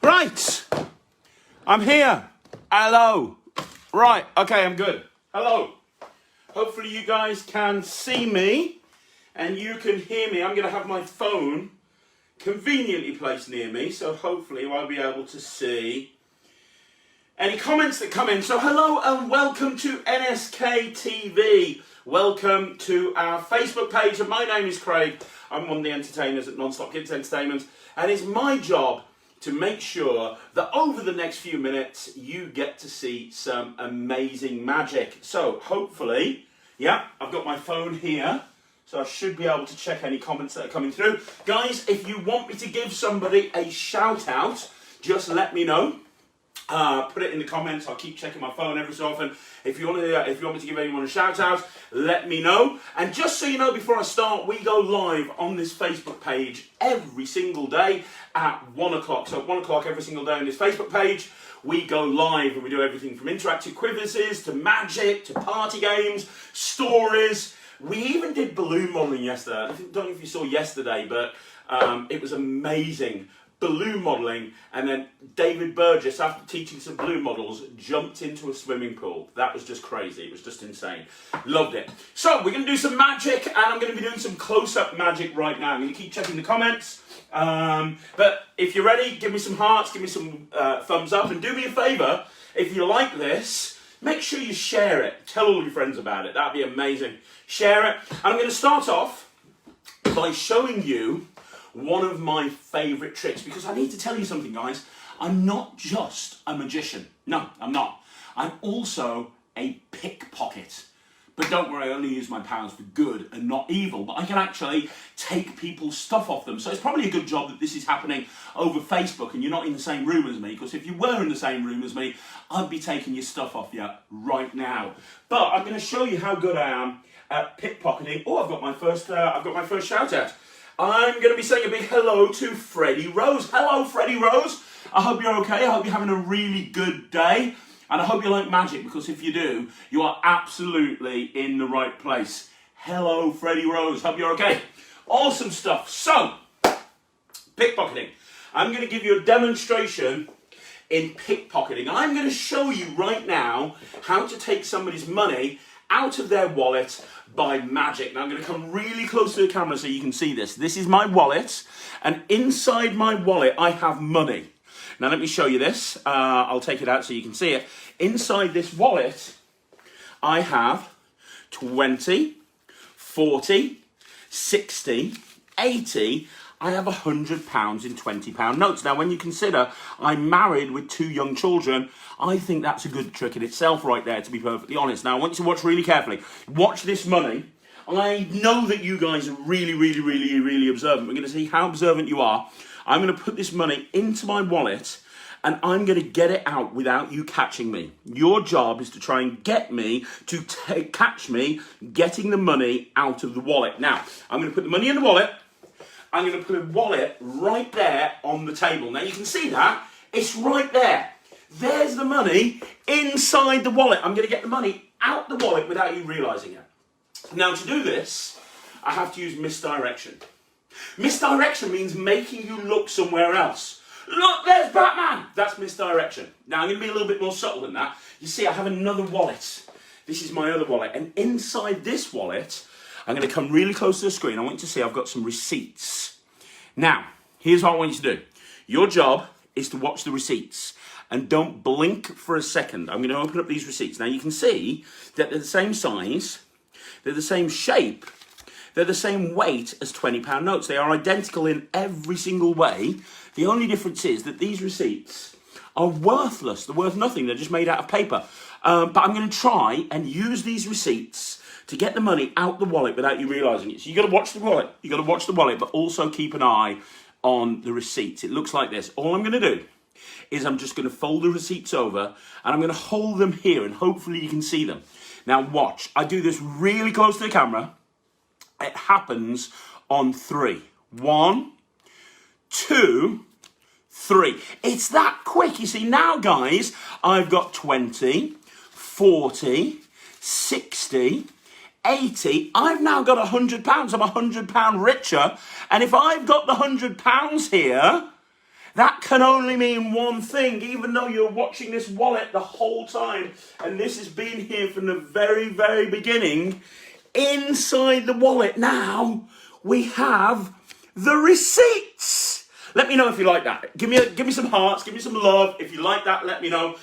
Right, I'm here. Hello. Right, okay, I'm good. Hello. Hopefully you guys can see me and you can hear me. I'm going to have my phone conveniently placed near me, so hopefully I'll be able to see any comments that come in. So hello and welcome to NSK TV. Welcome to our Facebook page, and my name is Craig. I'm one of the entertainers at Non-Stop Kids Entertainment, and it's my job to make sure that over the next few minutes you get to see some amazing magic. So hopefully, yeah, I've got my phone here, so I should be able to check any comments that are coming through. Guys, if you want me to give somebody a shout out, just let me know. Put it in the comments. I'll keep checking my phone every so often. If you want me to give anyone a shout out, let me know. And just so you know, before I start, we go live on this Facebook page every single day at 1 o'clock. So at 1 o'clock every single day on this Facebook page, we go live and we do everything from interactive quizzes to magic to party games, stories. We even did balloon modelling yesterday. I don't know if you saw yesterday, but it was amazing. Balloon modelling, and then David Burgess, after teaching some balloon models, jumped into a swimming pool. That was just crazy. It was just insane. Loved it. So we're going to do some magic, and I'm going to be doing some close-up magic right now. I'm going to keep checking the comments. But if you're ready, give me some hearts, give me some thumbs up, and do me a favour, if you like this, make sure you share it. Tell all your friends about it. That'd be amazing. Share it. And I'm going to start off by showing you one of my favourite tricks, because I need to tell you something, guys. I'm not just a magician. No, I'm not. I'm also a pickpocket. But don't worry, I only use my powers for good and not evil. But I can actually take people's stuff off them. So it's probably a good job that this is happening over Facebook and you're not in the same room as me. Because if you were in the same room as me, I'd be taking your stuff off you right now. But I'm going to show you how good I am at pickpocketing. Oh, I've got my first shout out. I'm going to be saying a big hello to Freddie Rose. Hello, Freddie Rose. I hope you're okay. I hope you're having a really good day. And I hope you like magic, because if you do, you are absolutely in the right place. Hello, Freddie Rose. Hope you're okay. Awesome stuff. So, pickpocketing. I'm going to give you a demonstration in pickpocketing. I'm going to show you right now how to take somebody's money out of their wallet by magic. Now I'm going to come really close to the camera so you can see this. This is my wallet, and inside my wallet I have money. Now let me show you this. I'll take it out so you can see it. Inside this wallet I have 20, 40, 60, 80, I have £100 in £20 notes. Now, when you consider I'm married with 2 young children, I think that's a good trick in itself right there, to be perfectly honest. Now, I want you to watch really carefully. Watch this money. I know that you guys are really, really, really, really observant. We're going to see how observant you are. I'm going to put this money into my wallet, and I'm going to get it out without you catching me. Your job is to try and get me to catch me getting the money out of the wallet. Now, I'm going to put the money in the wallet. I'm going to put a wallet right there on the table. Now you can see that. It's right there. There's the money inside the wallet. I'm going to get the money out the wallet without you realising it. Now to do this, I have to use misdirection. Misdirection means making you look somewhere else. Look, there's Batman. That's misdirection. Now I'm going to be a little bit more subtle than that. You see, I have another wallet. This is my other wallet. And inside this wallet, I'm going to come really close to the screen. I want you to see I've got some receipts. Now, here's what I want you to do. Your job is to watch the receipts. And don't blink for a second. I'm going to open up these receipts. Now, you can see that they're the same size. They're the same shape. They're the same weight as £20 notes. They are identical in every single way. The only difference is that these receipts are worthless. They're worth nothing. They're just made out of paper. But I'm going to try and use these receipts to get the money out the wallet without you realising it. So you've got to watch the wallet. You've got to watch the wallet, but also keep an eye on the receipts. It looks like this. All I'm going to do is I'm just going to fold the receipts over, and I'm going to hold them here, and hopefully you can see them. Now watch. I do this really close to the camera. It happens on 3. 1, 2, 3. It's that quick. You see, now, guys, I've got 20, 40, 60, 80. I've now got £100. I'm £100 richer. And if I've got the £100 here, That can only mean one thing, even though you're watching this wallet the whole time, and this has been here from the very, very beginning. Inside the wallet now, we have the receipts. Let me know if you like that. Give me some hearts, give me some love. If you like that, let me know.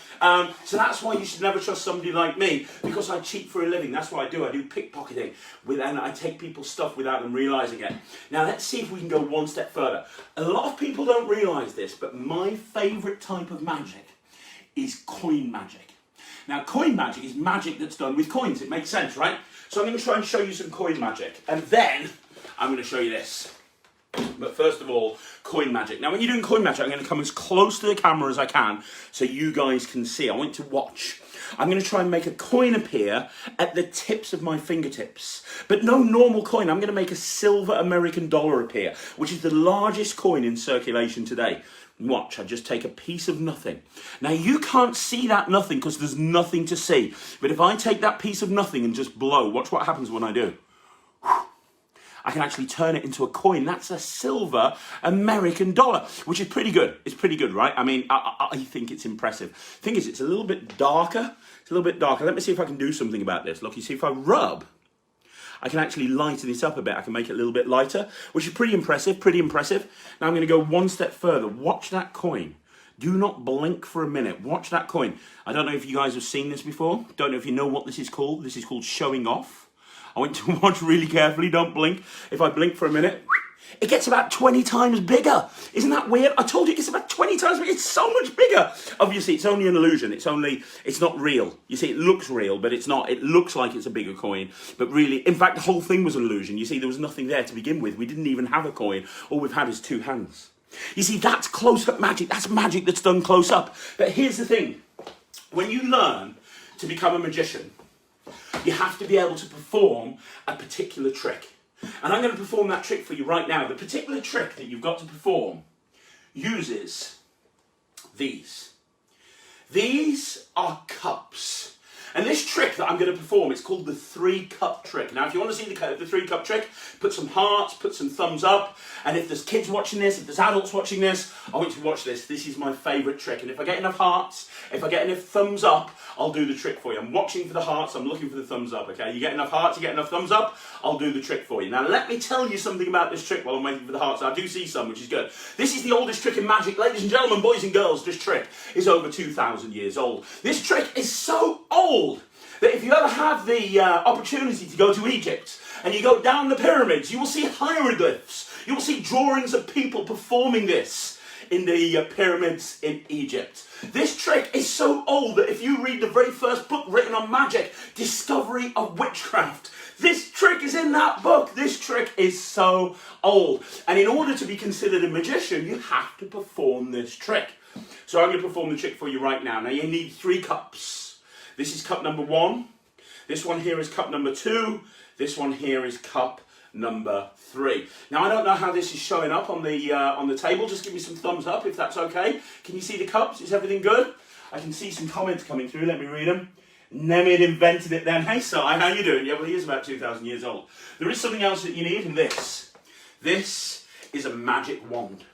So that's why you should never trust somebody like me, because I cheat for a living. That's what I do. I do pickpocketing, and I take people's stuff without them realising it. Now let's see if we can go one step further. A lot of people don't realise this, but my favourite type of magic is coin magic. Now coin magic is magic that's done with coins. It makes sense, right? So I'm going to try and show you some coin magic, and then I'm going to show you this. But first of all, coin magic. Now when you're doing coin magic, I'm going to come as close to the camera as I can so you guys can see. I want you to watch. I'm going to try and make a coin appear at the tips of my fingertips. But no normal coin. I'm going to make a silver American dollar appear, which is the largest coin in circulation today. Watch, I just take a piece of nothing. Now you can't see that nothing because there's nothing to see. But if I take that piece of nothing and just blow, watch what happens when I do. I can actually turn it into a coin. That's a silver American dollar, which is pretty good. It's pretty good, right? I mean, I think it's impressive. Thing is, it's a little bit darker. It's a little bit darker. Let me see if I can do something about this. Look, you see, if I rub, I can actually lighten this up a bit. I can make it a little bit lighter, which is pretty impressive, Now I'm going to go one step further. Watch that coin. Do not blink for a minute. Watch that coin. I don't know if you guys have seen this before. Don't know if you know what this is called. This is called showing off. I want you to watch really carefully, don't blink. If I blink for a minute, it gets about 20 times bigger. Isn't that weird? I told you it gets about 20 times bigger. It's so much bigger. Obviously, it's only an illusion. It's not real. You see, it looks real, but it's not. It looks like it's a bigger coin, but really, in fact, the whole thing was an illusion. You see, there was nothing there to begin with. We didn't even have a coin. All we've had is two hands. You see, that's close-up magic. That's magic that's done close up. But here's the thing. When you learn to become a magician, you have to be able to perform a particular trick. And I'm going to perform that trick for you right now. The particular trick that you've got to perform uses these. These are cups. And this trick that I'm going to perform, it's called the 3-cup trick. Now, if you want to see the 3-cup trick, put some hearts, put some thumbs up. And if there's kids watching this, if there's adults watching this, I want you to watch this. This is my favourite trick. And if I get enough hearts, if I get enough thumbs up, I'll do the trick for you. I'm watching for the hearts, I'm looking for the thumbs up, okay? You get enough hearts, you get enough thumbs up, I'll do the trick for you. Now, let me tell you something about this trick while I'm waiting for the hearts. I do see some, which is good. This is the oldest trick in magic. Ladies and gentlemen, boys and girls, this trick is over 2,000 years old. This trick is so old that if you ever have the opportunity to go to Egypt and you go down the pyramids, you will see hieroglyphs. You will see drawings of people performing this in the pyramids in Egypt. This trick is so old that if you read the very first book written on magic, Discovery of Witchcraft, this trick is in that book. This trick is so old. And in order to be considered a magician, you have to perform this trick. So I'm going to perform the trick for you right now. Now you need 3 cups. This is cup number 1. This one here is cup number 2. This one here is cup number 3. Now I don't know how this is showing up on the table. Just give me some thumbs up if that's okay. Can you see the cups? Is everything good? I can see some comments coming through. Let me read them. Nemid invented it then. Hey Si, how you doing? Yeah, well he is about 2,000 years old. There is something else that you need, and this. This is a magic wand.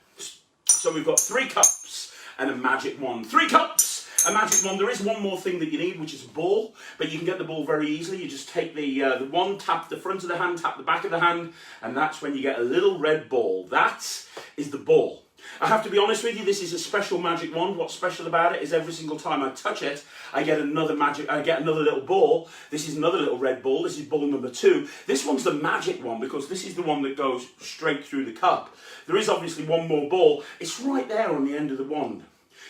So we've got 3 cups and a magic wand. 3 cups. A magic wand. There is one more thing that you need, which is a ball, but you can get the ball very easily. You just take the wand, tap the front of the hand, tap the back of the hand, and that's when you get a little red ball. That is the ball. I have to be honest with you, this is a special magic wand. What's special about it is every single time I touch it, I get another little ball. This is another little red ball. This is ball number 2. This one's the magic one because this is the one that goes straight through the cup. There is obviously one more ball. It's right there on the end of the wand.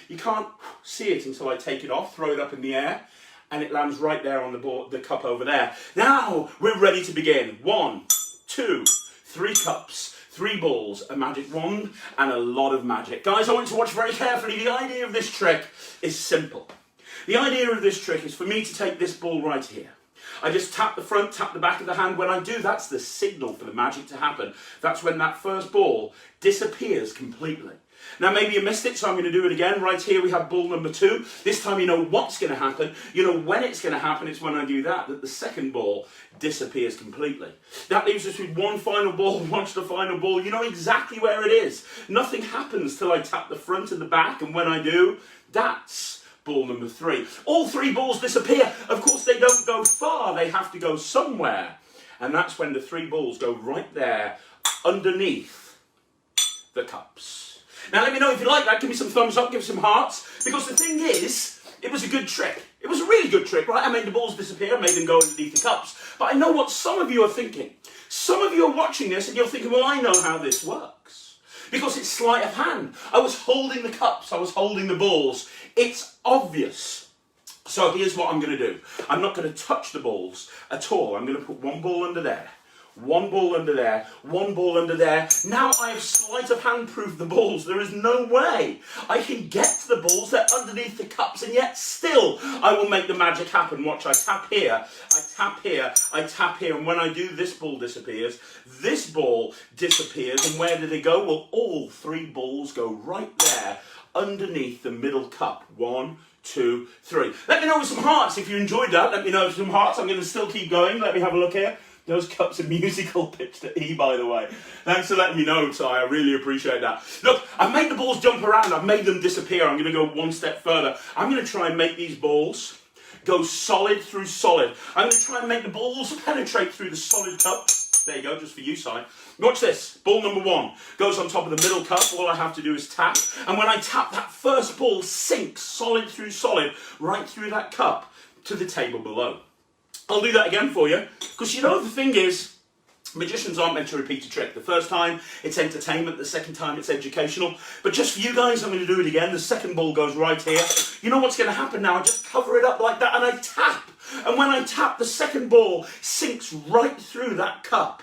You can't see it until I take it off, throw it up in the air, and it lands right there on the cup over there. Now, we're ready to begin. 1, 2, 3 cups, 3 balls, a magic wand, and a lot of magic. Guys, I want you to watch very carefully. The idea of this trick is simple. The idea of this trick is for me to take this ball right here. I just tap the front, tap the back of the hand. When I do, that's the signal for the magic to happen. That's when that first ball disappears completely. Now maybe you missed it, so I'm going to do it again. Right here we have ball number 2. This time you know what's going to happen. You know when it's going to happen. It's when I do that the second ball disappears completely. That leaves us with one final ball. Watch the final ball. You know exactly where it is. Nothing happens till I tap the front and the back, and when I do, that's ball number 3. All 3 balls disappear. Of course, they don't go far. They have to go somewhere. And that's when the 3 balls go right there underneath the cups. Now let me know if you like that. Give me some thumbs up, give me some hearts. Because the thing is, it was a good trick. It was a really good trick, right? I made the balls disappear, I made them go underneath the cups. But I know what some of you are thinking. Some of you are watching this and you're thinking, well, I know how this works. Because it's sleight of hand. I was holding the cups, I was holding the balls. It's obvious. So here's what I'm going to do. I'm not going to touch the balls at all. I'm going to put one ball under there. One ball under there, one ball under there. Now I have sleight of hand proofed the balls. There is no way I can get to the balls. They're underneath the cups, and yet still I will make the magic happen. Watch, I tap here, I tap here, I tap here, and when I do, this ball disappears. This ball disappears, and where do they go? Well, all 3 balls go right there underneath the middle cup. 1, 2, 3. Let me know with some hearts if you enjoyed that. Let me know with some hearts. I'm going to still keep going. Let me have a look here. Those cups are musical pitched at E, by the way. Thanks for letting me know, Ty. I really appreciate that. Look, I've made the balls jump around. I've made them disappear. I'm going to go one step further. I'm going to try and make these balls go solid through solid. I'm going to try and make the balls penetrate through the solid cup. There you go, just for you, Si. Watch this. Ball number 1 goes on top of the middle cup. All I have to do is tap. And when I tap, that first ball sinks solid through solid right through that cup to the table below. I'll do that again for you, because you know the thing is, magicians aren't meant to repeat a trick. The first time it's entertainment, the second time it's educational. But just for you guys, I'm going to do it again. The second ball goes right here. You know what's going to happen now? I just cover it up like that and I tap. And when I tap, the second ball sinks right through that cup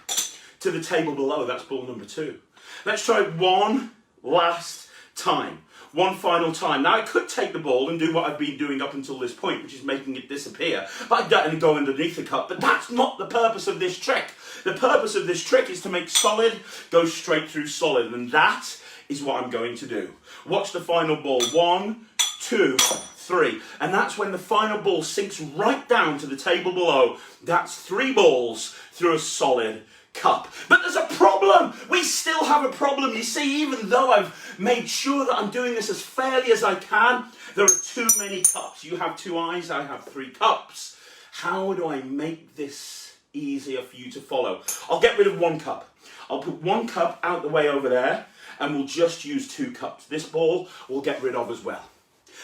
to the table below. That's ball number 2. Let's try one last time. One final time. Now I could take the ball and do what I've been doing up until this point, which is making it disappear. But I'd and go underneath the cup. But that's not the purpose of this trick. The purpose of this trick is to make solid go straight through solid. And that is what I'm going to do. Watch the final ball. 1, 2, 3. And that's when the final ball sinks right down to the table below. That's 3 balls through a solid cup. But there's a problem. We still have a problem. You see, even though I've made sure that I'm doing this as fairly as I can, there are too many cups. You have 2 eyes, I have 3 cups. How do I make this easier for you to follow? I'll get rid of 1 cup. I'll put 1 cup out the way over there, and we'll just use 2 cups. This ball we'll get rid of as well.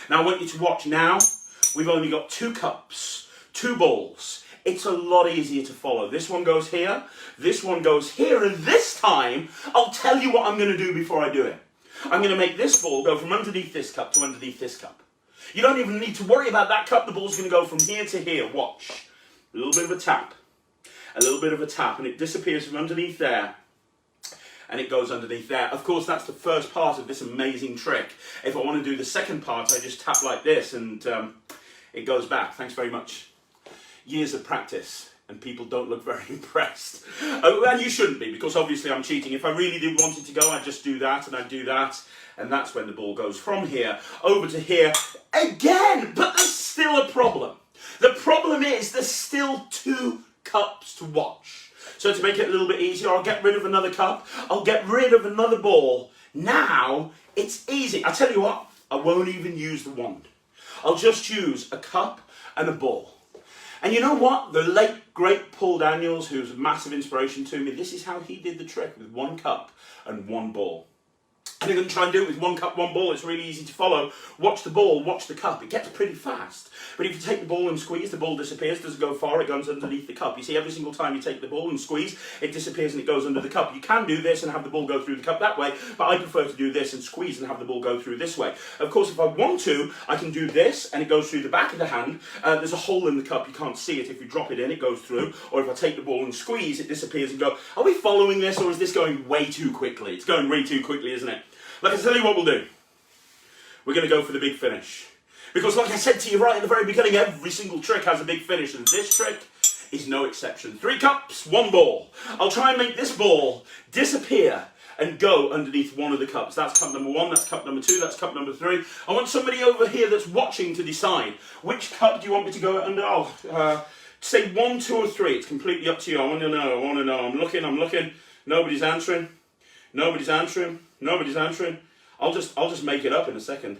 Now I want you to watch now. We've only got 2 cups, 2 balls. It's a lot easier to follow. This one goes here, this one goes here, and this time, I'll tell you what I'm going to do before I do it. I'm going to make this ball go from underneath this cup to underneath this cup. You don't even need to worry about that cup. The ball's going to go from here to here. Watch. A little bit of a tap. A little bit of a tap, and it disappears from underneath there. And it goes underneath there. Of course, that's the first part of this amazing trick. If I want to do the second part, I just tap like this, and it goes back. Thanks very much. Years of practice, and people don't look very impressed. And you shouldn't be, because obviously I'm cheating. If I really did want it to go, I'd just do that, and I'd do that, and that's when the ball goes from here over to here again. But there's still a problem. The problem is there's still 2 cups to watch. So to make it a little bit easier, I'll get rid of another cup. I'll get rid of another ball. Now it's easy. I'll tell you what, I won't even use the wand. I'll just use a cup and a ball. And you know what? The late, great Paul Daniels, who's a massive inspiration to me, this is how he did the trick with 1 cup and 1 ball. And you're going to try and do it with 1 cup, 1 ball. It's really easy to follow. Watch the ball, watch the cup. It gets pretty fast. But if you take the ball and squeeze, the ball disappears. Doesn't go far, it goes underneath the cup. You see, every single time you take the ball and squeeze, it disappears and it goes under the cup. You can do this and have the ball go through the cup that way, but I prefer to do this and squeeze and have the ball go through this way. Of course, if I want to, I can do this and it goes through the back of the hand. There's a hole in the cup, you can't see it. If you drop it in, it goes through. Or if I take the ball and squeeze, it disappears and go. Are we following this, or is this going way too quickly? It's going way too quickly, isn't it? Like, I'll tell you what we'll do. We're going to go for the big finish. Because like I said to you right at the very beginning, every single trick has a big finish, and this trick is no exception. 3 cups, 1 ball. I'll try and make this ball disappear and go underneath one of the cups. That's cup number 1, that's cup number 2, that's cup number 3. I want somebody over here that's watching to decide which cup do you want me to go under. Say 1, 2 or 3. It's completely up to you. I want to know. I'm looking. Nobody's answering. I'll just make it up in a second.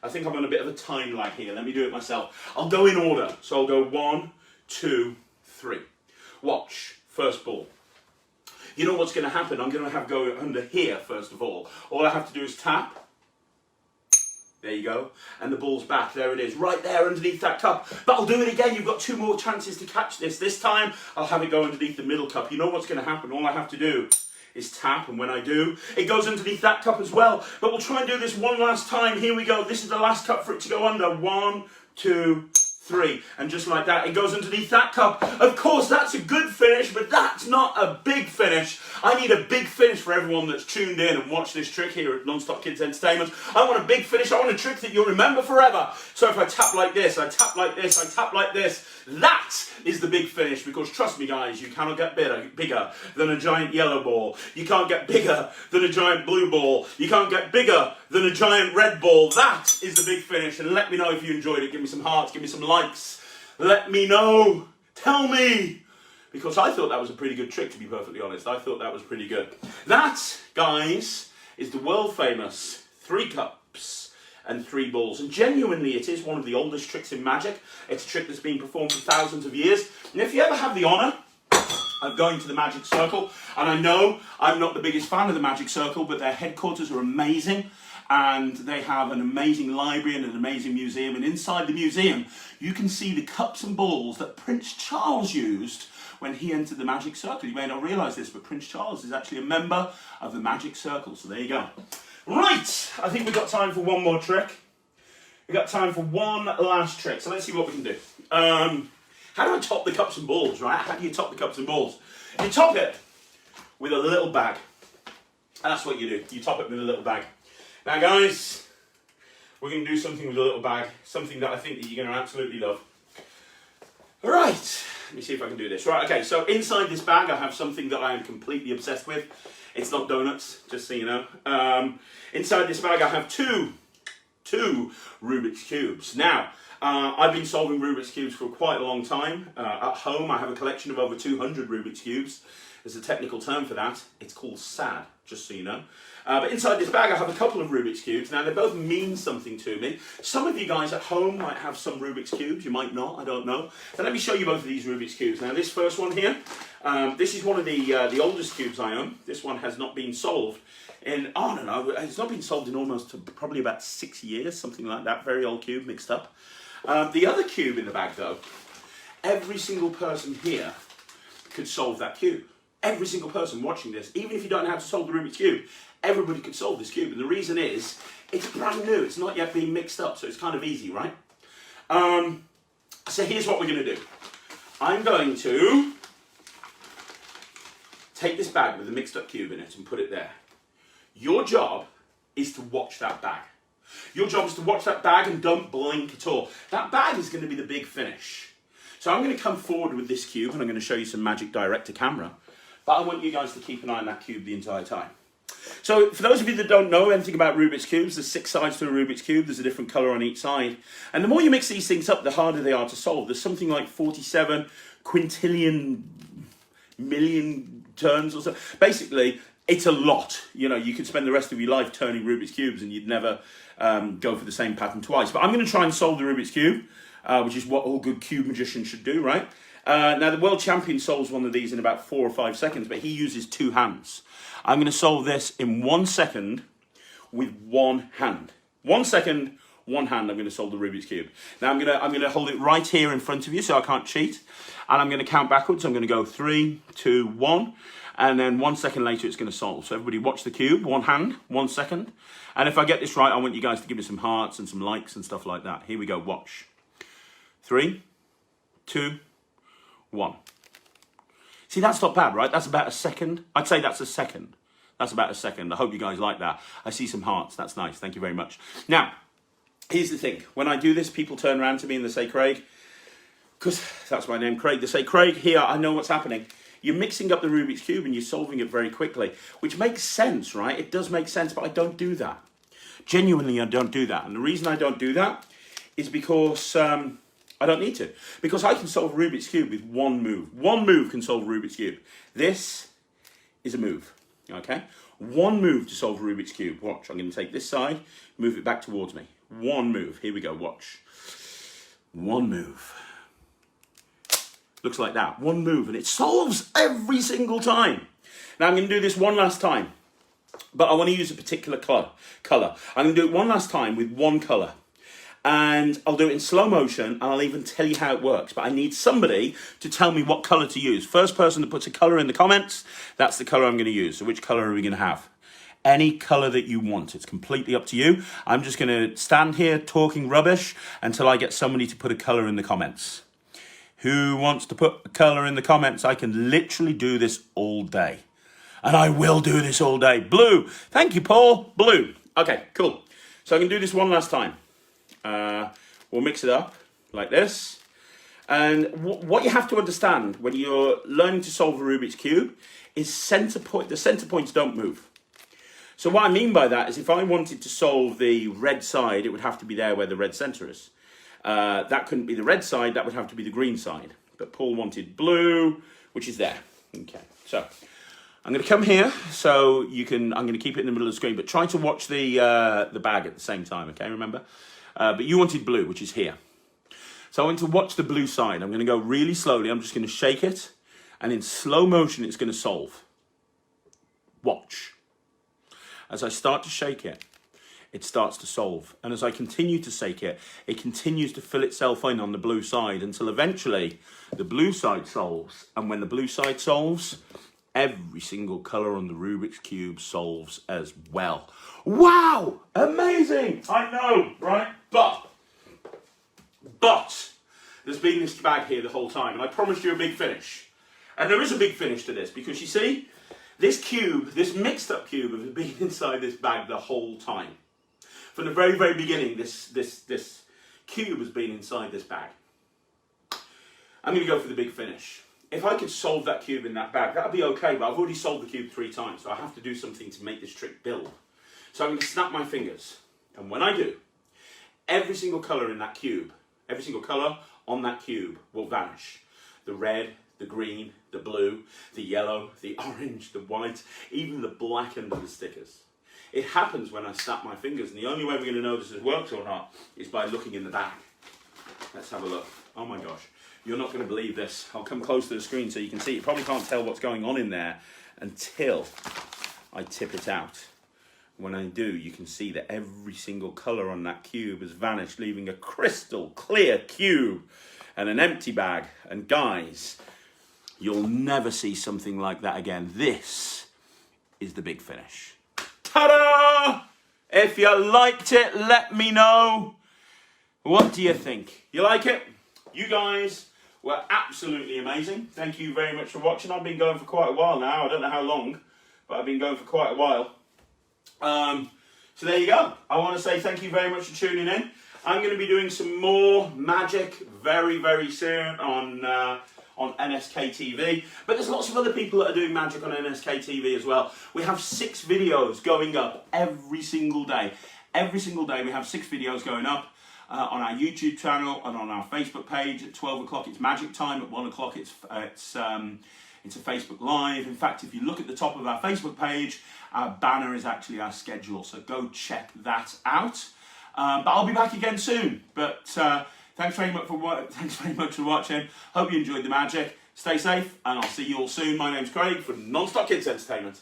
I think I'm on a bit of a time lag here. Let me do it myself. I'll go in order. So I'll go 1, 2, 3. Watch. First ball. You know what's going to happen? I'm going to have go under here first of all. All I have to do is tap. There you go. And the ball's back. There it is. Right there underneath that cup. But I'll do it again. You've got 2 more chances to catch this. This time, I'll have it go underneath the middle cup. You know what's going to happen? All I have to do is tap. And when I do, it goes underneath that cup as well. But we'll try and do this one last time. Here we go. This is the last cup for it to go under. 1, 2, 3. And just like that, it goes underneath that cup. Of course, that's a good finish, but that's not a big finish. I need a big finish for everyone that's tuned in and watched this trick here at Non-Stop Kids Entertainment. I want a big finish. I want a trick that you'll remember forever. So if I tap like this, I tap like this, I tap like this, that is the big finish. Because trust me, guys, you cannot get bigger than a giant yellow ball. You can't get bigger than a giant blue ball. You can't get bigger than a giant red ball. That is the big finish. And let me know if you enjoyed it. Give me some hearts, give me some likes. Let me know. Tell me. Because I thought that was a pretty good trick, to be perfectly honest. I thought that was pretty good. That, guys, is the world famous 3 cups and 3 balls. And genuinely, it is one of the oldest tricks in magic. It's a trick that's been performed for thousands of years. And if you ever have the honour of going to the Magic Circle, and I know I'm not the biggest fan of the Magic Circle, but their headquarters are amazing. And they have an amazing library and an amazing museum. And inside the museum, you can see the cups and balls that Prince Charles used when he entered the Magic Circle. You may not realise this, but Prince Charles is actually a member of the Magic Circle. So there you go. Right, I think we've got time for one more trick. We've got time for one last trick. So let's see what we can do. How do I top the cups and balls, right? How do you top the cups and balls? You top it with a little bag. That's what you do. You top it with a little bag. Now, guys, we're going to do something with a little bag. Something that I think that you're going to absolutely love. All right. Let me see if I can do this. Right, okay, so inside this bag I have something that I am completely obsessed with. It's not donuts, just so you know. Inside this bag I have two Rubik's Cubes. Now, I've been solving Rubik's Cubes for quite a long time. At home I have a collection of over 200 Rubik's Cubes. There's a technical term for that. It's called SAD, just so you know. But inside this bag I have a couple of Rubik's Cubes. Now they both mean something to me. Some of you guys at home might have some Rubik's Cubes, you might not, I don't know. So let me show you both of these Rubik's Cubes. Now this first one here, this is one of the oldest cubes I own. This one has not been solved in, I don't know, it's not been solved in almost probably about 6 years, something like that. Very old cube mixed up. The other cube in the bag though, every single person here could solve that cube. Every single person watching this, even if you don't know how to solve the Rubik's Cube, everybody could solve this cube. And the reason is, it's brand new. It's not yet been mixed up, so it's kind of easy, right? So here's what we're going to do. I'm going to take this bag with a mixed up cube in it and put it there. Your job is to watch that bag. Your job is to watch that bag and don't blink at all. That bag is going to be the big finish. So I'm going to come forward with this cube and I'm going to show you some magic direct to camera. But I want you guys to keep an eye on that cube the entire time. So for those of you that don't know anything about Rubik's Cubes, there's 6 sides to a Rubik's Cube. There's a different colour on each side. And the more you mix these things up, the harder they are to solve. There's something like 47 quintillion million turns or so. Basically, it's a lot. You know, you could spend the rest of your life turning Rubik's Cubes and you'd never go for the same pattern twice. But I'm going to try and solve the Rubik's Cube, which is what all good cube magicians should do, right? Now, the world champion solves one of these in about 4 or 5 seconds, but he uses 2 hands. I'm going to solve this in 1 second with 1 hand. 1 second, 1 hand, I'm going to solve the Rubik's Cube. Now, I'm going to hold it right here in front of you so I can't cheat. And I'm going to count backwards. I'm going to go 3, 2, 1. And then 1 second later, it's going to solve. So everybody watch the cube, 1 hand, 1 second. And if I get this right, I want you guys to give me some hearts and some likes and stuff like that. Here we go, watch. 3, 2, 1. See, that's not bad, right? That's about a second. I'd say that's a second. That's about a second. I hope you guys like that. I see some hearts. That's nice. Thank you very much. Now, here's the thing. When I do this, people turn around to me and they say, Craig, because that's my name, Craig. They say, Craig, here, I know what's happening. you're mixing up the Rubik's Cube and you're solving it very quickly, which makes sense, right? It does make sense, but I don't do that. Genuinely, I don't do that. And the reason I don't do that is because I don't need to. Because I can solve a Rubik's Cube with one move. One move can solve a Rubik's Cube. This is a move, okay? One move to solve a Rubik's Cube. Watch, I'm going to take this side, move it back towards me. One move. Here we go, watch. One move. Looks like that. One move, and it solves every single time. Now I'm going to do this one last time, but I want to use a particular color. I'm going to do it one last time with one color. And I'll do it in slow motion, and I'll even tell you how it works. But I need somebody to tell me what color to use. First person that puts a color in the comments, that's the color I'm going to use. So which color are we going to have? Any color that you want. It's completely up to you. I'm just going to stand here talking rubbish until I get somebody to put a color in the comments. Who wants to put a color in the comments? I can literally do this all day. And I will do this all day. Blue. Thank you, Paul. Blue. Okay, cool. So I can do this one last time. We'll mix it up like this. And what you have to understand when you're learning to solve a Rubik's Cube is the center points don't move. So what I mean by that is if I wanted to solve the red side, it would have to be there where the red center is. That couldn't be the red side, that would have to be the green side. But Paul wanted blue, which is there. Okay, so I'm going to come here so you can, I'm going to keep it in the middle of the screen, but try to watch the bag at the same time, okay, remember? But you wanted blue, which is here. So I want to watch the blue side. I'm going to go really slowly. I'm just going to shake it. And in slow motion, it's going to solve. Watch. As I start to shake it, it starts to solve. And as I continue to shake it, it continues to fill itself in on the blue side until eventually the blue side solves. And when the blue side solves, every single color on the Rubik's Cube solves as well. Wow! Amazing! I know, right? But there's been this bag here the whole time, and I promised you a big finish. And there is a big finish to this, because you see, this cube, this mixed up cube, has been inside this bag the whole time. From the very, very beginning, this cube has been inside this bag. I'm going to go for the big finish. If I could solve that cube in that bag, that would be okay, but I've already solved the cube 3 times, so I have to do something to make this trick build. So I'm going to snap my fingers, and when I do, every single colour in that cube, every single colour on that cube will vanish. The red, the green, the blue, the yellow, the orange, the white, even the black under the stickers. It happens when I snap my fingers, and the only way we're going to know this has worked or not is by looking in the bag. Let's have a look. Oh my gosh, you're not going to believe this. I'll come close to the screen so you can see. You probably can't tell what's going on in there until I tip it out. When I do, you can see that every single colour on that cube has vanished, leaving a crystal clear cube and an empty bag. And guys, you'll never see something like that again. This is the big finish. Ta-da! If you liked it, let me know. What do you think? You like it? You guys were absolutely amazing. Thank you very much for watching. I've been going for quite a while now. I don't know how long, but I've been going for quite a while. So there you go. I want to say thank you very much for tuning in. I'm going to be doing some more magic very, very soon on NSK TV. But there's lots of other people that are doing magic on NSK TV as well. We have 6 videos going up every single day. Every single day we have 6 videos going up on our YouTube channel and on our Facebook page. At 12 o'clock it's magic time. At 1 o'clock it's a Facebook Live. In fact, if you look at the top of our Facebook page, our banner is actually our schedule. So go check that out. But I'll be back again soon. But thanks very much for watching. Hope you enjoyed the magic. Stay safe, and I'll see you all soon. My name's Craig from Non-Stop Kids Entertainment.